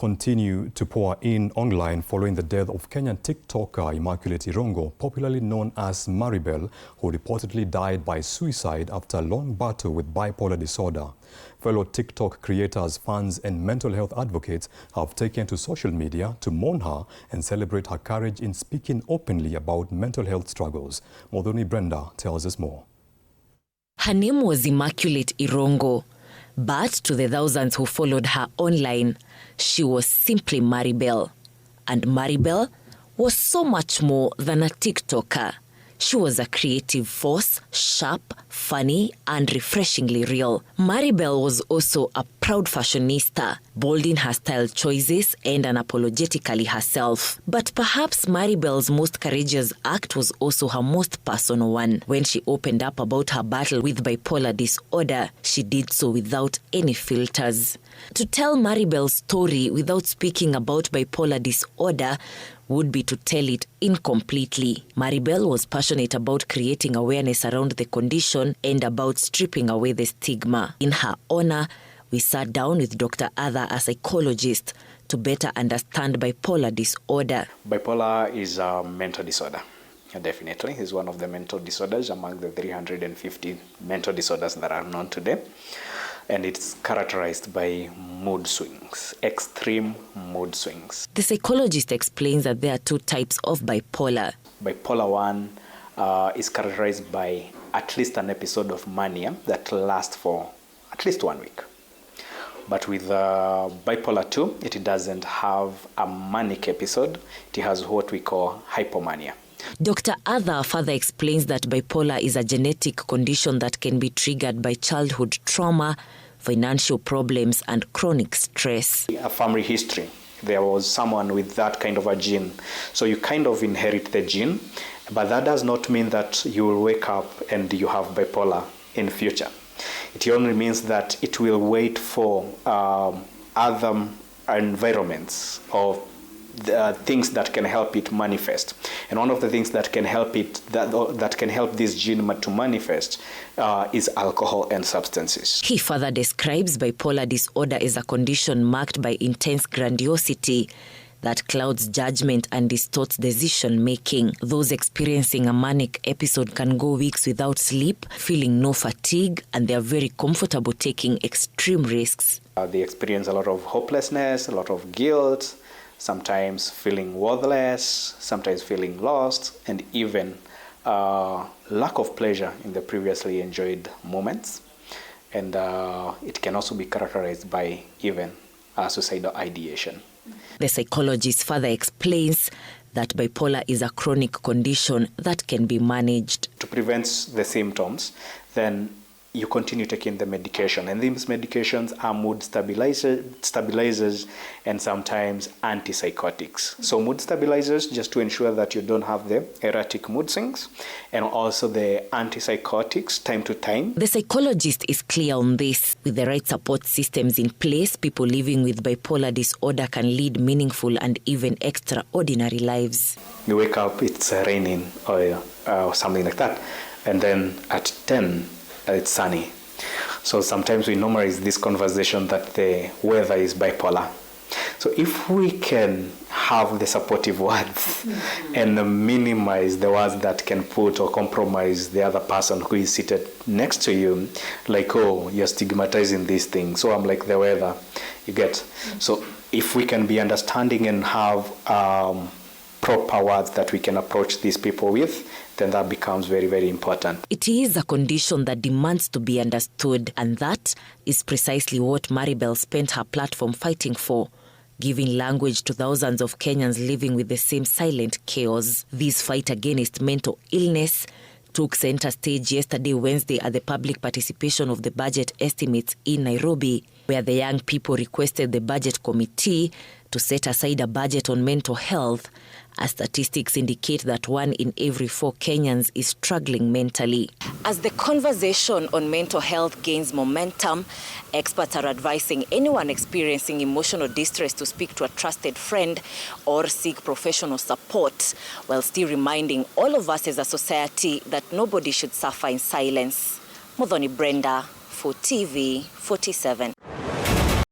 Continue to pour in online following the death of Kenyan TikToker Immaculate Irongo, popularly known as Maribel, who reportedly died by suicide after a long battle with bipolar disorder. Fellow TikTok creators, fans, and mental health advocates have taken to social media to mourn her and celebrate her courage in speaking openly about mental health struggles. Modoni Brenda tells us more. Her name was Immaculate Irongo, but to the thousands who followed her online, she was simply Maribel. And Maribel was so much more than a TikToker. She was a creative force, sharp, funny, and refreshingly real. Maribel was also a proud fashionista, bold in her style choices and unapologetically herself. But perhaps Maribel's most courageous act was also her most personal one. When she opened up about her battle with bipolar disorder, she did so without any filters. To tell Maribel's story without speaking about bipolar disorder would be to tell it incompletely. Maribel was passionate about creating awareness around the condition and about stripping away the stigma. In her honor, we sat down with Dr. Adha, a psychologist, to better understand bipolar disorder. Bipolar is a mental disorder. Definitely, it's one of the mental disorders among the 350 mental disorders that are known today. And it's characterized by mood swings, extreme mood swings. The psychologist explains that there are two types of bipolar. Bipolar 1 is characterized by at least an episode of mania that lasts for at least 1 week. But with bipolar 2, it doesn't have a manic episode. It has what we call hypomania. Dr. Adha further explains that bipolar is a genetic condition that can be triggered by childhood trauma, financial problems, and chronic stress. A family history. There was someone with that kind of a gene. So you kind of inherit the gene, but that does not mean that you will wake up and you have bipolar in future. It only means that it will wait for other environments or things that can help it manifest. And one of the things that can help it, that can help this gene to manifest is alcohol and substances. He further describes bipolar disorder as a condition marked by intense grandiosity that clouds judgment and distorts decision-making. Those experiencing a manic episode can go weeks without sleep, feeling no fatigue, and they are very comfortable taking extreme risks. They experience a lot of hopelessness, a lot of guilt, sometimes feeling worthless, sometimes feeling lost, and even lack of pleasure in the previously enjoyed moments. And it can also be characterized by even suicidal ideation. The psychologist further explains that bipolar is a chronic condition that can be managed. To prevent the symptoms, then you continue taking the medication, and these medications are mood stabilizers and sometimes antipsychotics. So mood stabilizers, just to ensure that you don't have the erratic mood swings, and also the antipsychotics time to time. The psychologist is clear on this. With the right support systems in place, people living with bipolar disorder can lead meaningful and even extraordinary lives. You wake up, it's raining or something like that, and then at 10, it's sunny. So sometimes we normalize this conversation that the weather is bipolar. So if we can have the supportive words and minimize the words that can put or compromise the other person who is seated next to you, like, oh, you're stigmatizing this thing, so I'm like the weather, you get. So if we can be understanding and have proper words that we can approach these people with, then that becomes very, very important. It is a condition that demands to be understood, and that is precisely what Maribel spent her platform fighting for, giving language to thousands of Kenyans living with the same silent chaos. This fight against mental illness took center stage yesterday, Wednesday, at the public participation of the budget estimates in Nairobi, where the young people requested the budget committee to set aside a budget on mental health, as statistics indicate that 1 in every 4 Kenyans is struggling mentally. As the conversation on mental health gains momentum, experts are advising anyone experiencing emotional distress to speak to a trusted friend or seek professional support, while still reminding all of us as a society that nobody should suffer in silence. Modoni Brenda for TV 47.